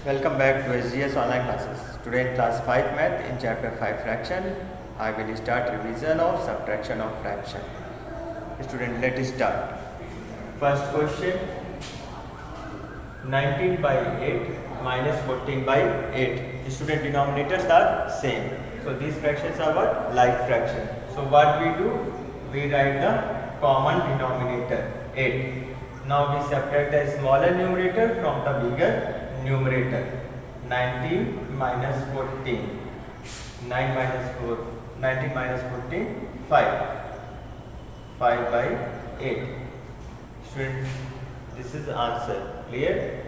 Welcome back to SGS online classes. Today in class 5 math in chapter 5 fraction, I will start revision of subtraction of fraction. Student, let's start. First question, 19 by 8 minus 14 by 8. Student, denominators are same. So these fractions are what? Like fraction. So what we do? We write the common denominator 8. Now we subtract the smaller numerator from the bigger numerator. 19 minus 14. 9 minus 4. 19 minus 14. 5. 5 by 8. Students, this is the answer. Clear?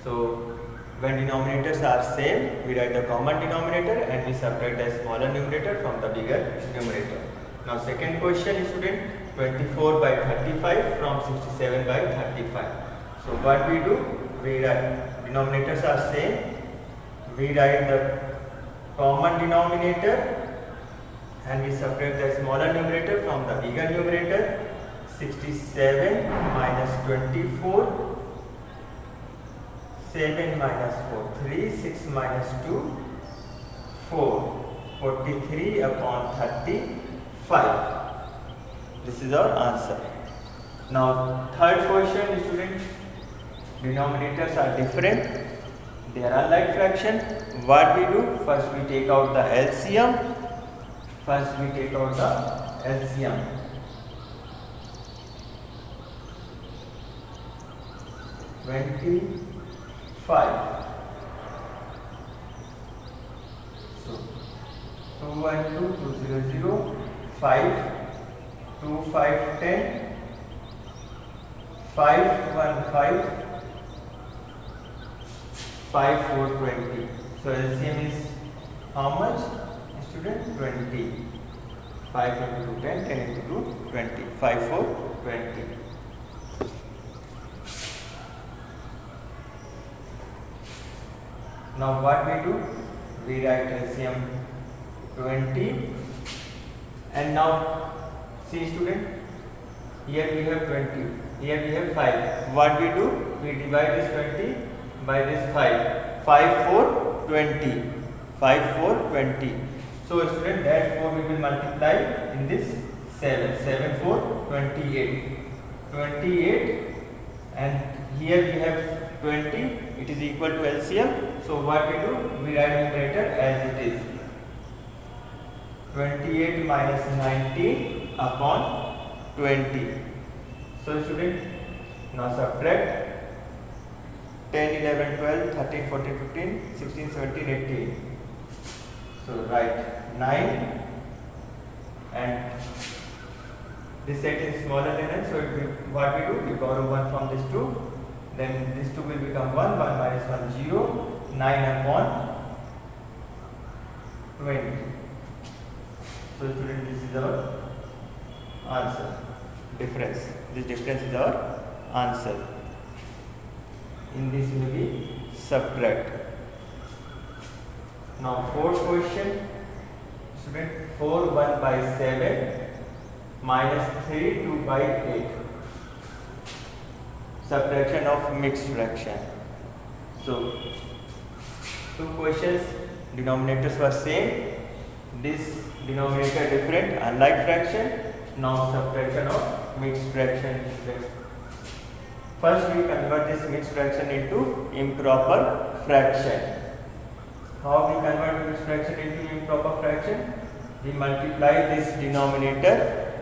So when denominators are same, we write the common denominator and we subtract the smaller numerator from the bigger numerator. Now second question, student, 24 by 35 from 67 by 35. So what we do? We write, denominators are same. We write the common denominator and we subtract the smaller numerator from the bigger numerator. 67 minus 24. 7 minus 4, 3, 6 minus 2, 4, 43 upon 35. This is our answer. Now, third question, students, denominators are different. They are unlike fraction. What we do? First we take out the LCM. 25. So 212, 200, 5, 2, 5, 10, 5, 1, 5, 5, 4, 20. So LCM is how much? Student, 20. 5 into 2, 10, 10 into 2, 20. 5, 4, 20. Now what we do? We write LCM 20 and now see student, here we have 20, here we have 5. What we do? We divide this 20 by this 5. 5, 4, 20. 5, 4, 20. So student, that 4 we will multiply in this 7. 7, 4, 28. 28 and here we have 20. It is equal to LCM. So what we do? We write numerator as it is. 28 minus 19 upon 20. So student, now subtract 10, 11, 12, 13, 14, 15, 16, 17, 18. So write 9 and this set is smaller than n. So what we do? We borrow 1 from this 2. Then this 2 will become 1, 1 minus 1, 0, 9 upon 20. So student, this is our answer. Difference. This difference is our answer. In this will be subtract. Now fourth question. Student, 4, 1 by 7 minus 3, 2 by 8. Subtraction of mixed fraction. So, two questions, denominators were same, this denominator different, unlike fraction. Now subtraction of mixed fraction. First we convert this mixed fraction into improper fraction. How we convert mixed fraction into improper fraction? We multiply this denominator.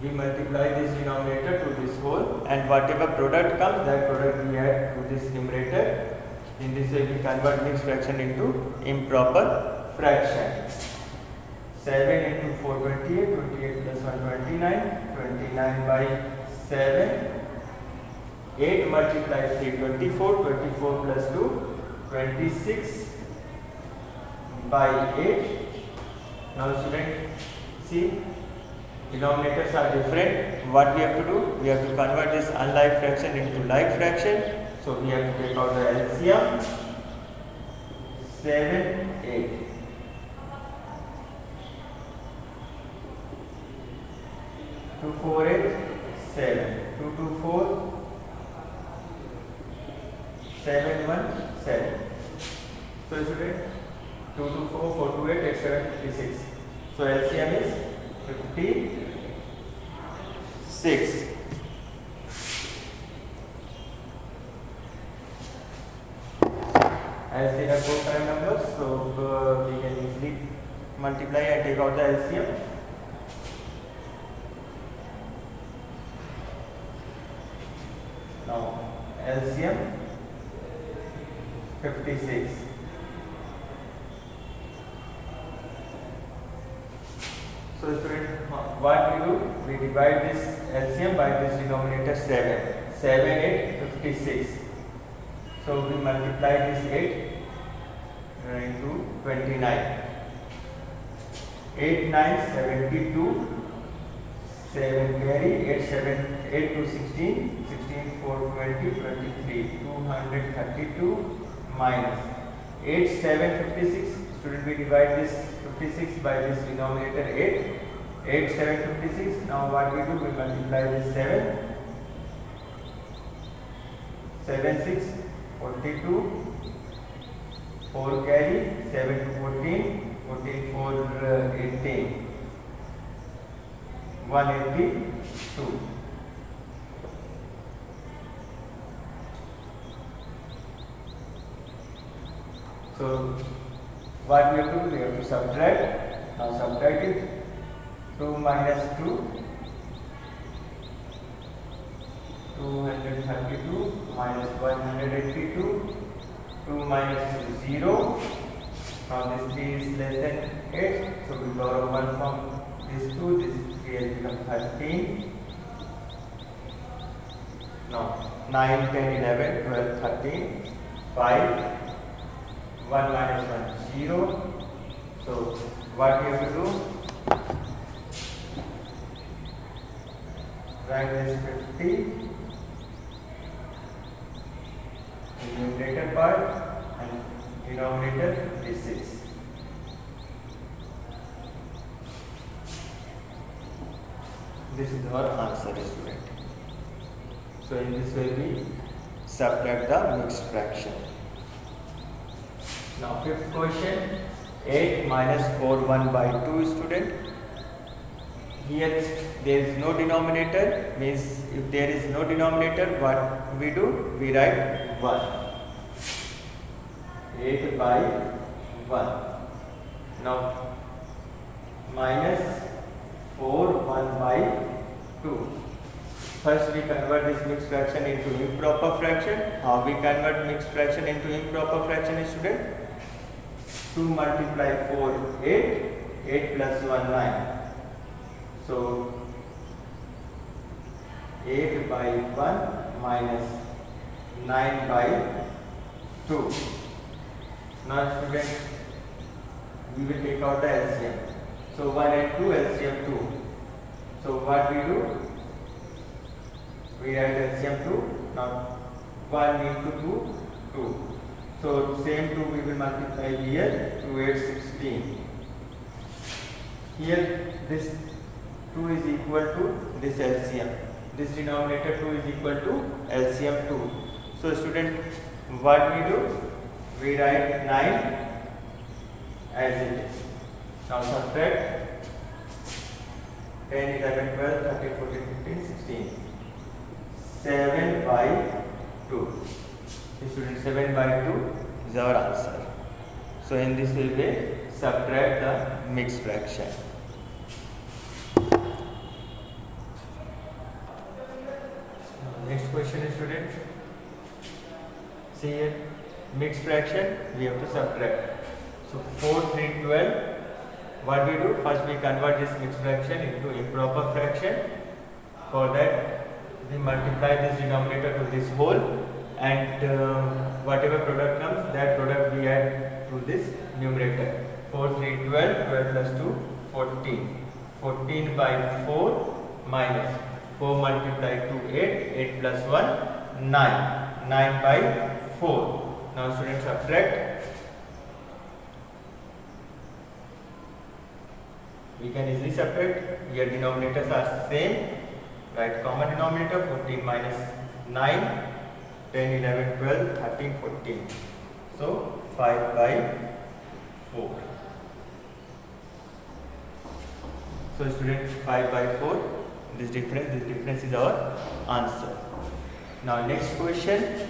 We multiply this denominator to this whole and whatever product comes, that product we add to this numerator. In this way we convert mixed fraction into improper fraction. 7 into 4, 28, 28 plus 1, 29, 29 by 7. 8 multiplies 3, 24, 24 plus 2, 26 by 8. Now student, see, denominators are different. What we have to do? We have to convert this unlike fraction into like fraction. So we have to take out the LCM. 7, 8. 2, 4, 8, 7. 2, 2, 4, 717. So student, 2 to 4, 4 to 8, 8 7 56. So LCM is 56. As they have 4 prime numbers, so we can easily multiply and take out the LCM. Now LCM 56. So student, what we do? We divide this LCM by this denominator 7. 7, 8, 56. So we multiply this 8 into 29. 8, 9, 72. 7 carry, 8, 7, 8 to 16. 16, 4, 20, 23. 232 minus 8, 7, 56. Student, we divide this 56 by this denominator 8. 8, 7, 56. Now what we do? We multiply this 7. 7, 6, 42. 4 carry, 7 to 14. 14, 4, 18. 182. So what we have to do? We have to subtract. Now subtract it. 2 minus 2. 232 minus 182. 2 minus 2, 0. Now this 3 is less than 8. So we borrow 1 from this 2. This 3 has become 13. Now 9, 10, 11, 12, 13. 5. 1 minus 1, 0. So what we have to do? Write this 50 in numerator part and denominator is 6. This is our answer, student. So in this way we subtract the mixed fraction. Now fifth question, 8 minus 4 1 by 2, student. Here there is no denominator, means if there is no denominator, what we do? We write 1. 8 by 1. Now minus 4 1 by 2. First we convert this mixed fraction into improper fraction. How we convert mixed fraction into improper fraction, student? 2 multiply 4, 8. 8 plus 1, 9. So 8 by 1 minus 9 by 2. Now student, we will take out the LCM. So 1 and 2, LCM 2. So what we do? We write LCM 2. Now 1 into 2, 2. So same 2 we will multiply here. 2, 8, 16. Here this 2 is equal to this LCM. This denominator 2 is equal to LCM 2. So student, what we do? We write 9 as it is. Now subtract 10, 11, 12, 13, 14, 15, 16. 7 by 2. Student, 7 by 2 is our answer. So in this way we subtract the mixed fraction. Next question is, student, see here, mixed fraction we have to subtract. So 4, 3, 12. What we do? First we convert this mixed fraction into improper fraction. For that we multiply this denominator to this whole, and whatever product comes, that product we add to this numerator. 4, 3, 12. 12 plus 2, 14. 14 by 4 minus 4 multiplied 2, 8. 8 plus 1, 9. 9 by 4. Now students, subtract. We can easily subtract. Here denominators are same. Write common denominator. 14 minus 9. 10, 11, 12, 13, 14. So 5 by 4. So student, 5 by 4. This difference is our answer. Now next question.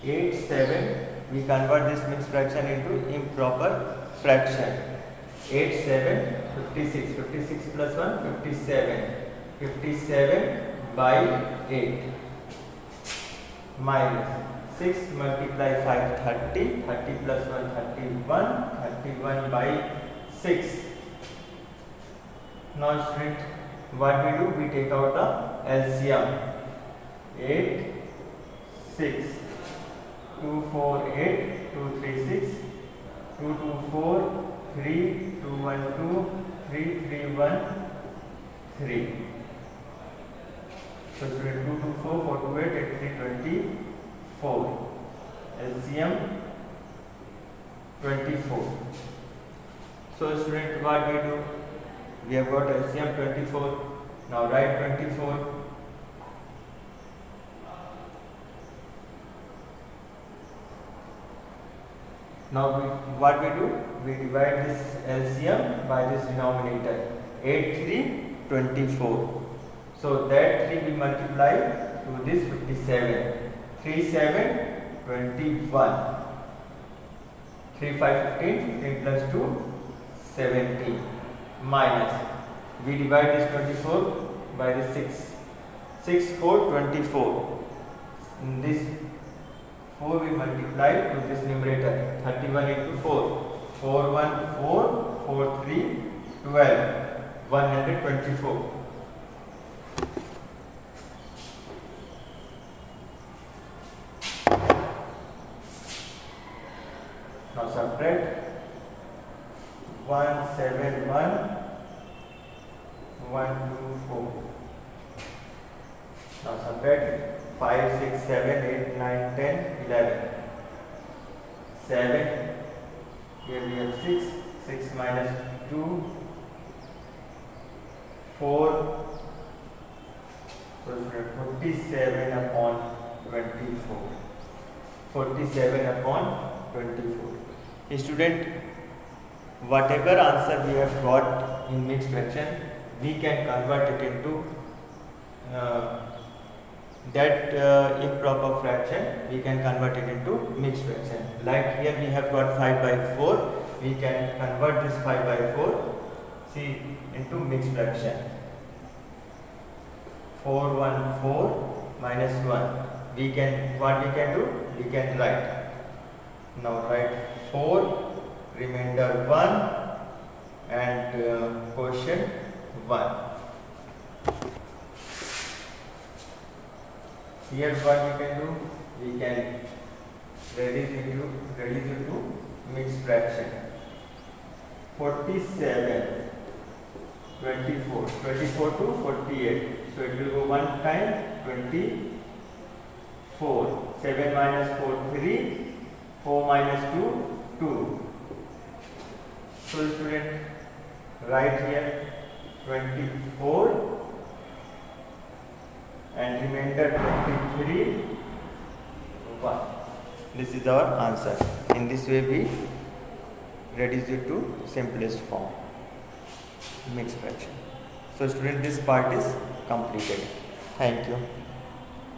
8, 7. We convert this mixed fraction into improper fraction. 8, 7, 56. 56 plus 1, 57. 57 by 8 minus 6 multiply 5, 30. 30 plus 1, 31. 31 by 6. Now student, what we do? We take out the LCM. 8, 6. 2, 4, 8. 2, 3, 6. 2, 2, 4. 3, 2, 1, 2. 3, 3, 1, 3. So student, 2, 2, 4, 4, 2, 8, 8, 3, 24. LCM 24. So student, what we do? We have got LCM 24. Now write 24. Now what we do? We divide this LCM by this denominator. 8, 3, 24. So that 3 we multiply to this 57. 3, 7, 21. 3, 5, 15. 15 plus 2, 17. Minus. We divide this 24 by the 6. 6, 4, 24. This 4 we multiply to this numerator. 31 into 4. 4, 1, 4. 4, 3, 12. 124. Now subtract 171, 124. Now subtract 5, 6, 7, 8, 9, 10, 11. 7. Here we have 6. 6 minus 2. 4. So 47 upon 24. 47 upon 24. Student, whatever answer we have got in mixed fraction, we can convert it into improper fraction. We can convert it into mixed fraction. Like here we have got 5 by 4. We can convert this 5 by 4 into mixed fraction. 4, 1, 4 minus 1. What we can do? We can write. Now write 4, remainder 1 and quotient 1. Here what we can do? We can reduce it to mixed fraction. 47, 24, 24 to 48. So it will go one time, 24. 7 minus 4, 3. 4 minus 2, 2. So student, write here 24 and remainder 23, 1. This is our answer. In this way we reduce it to simplest form, mixed fraction. So student, this part is completed. Thank you.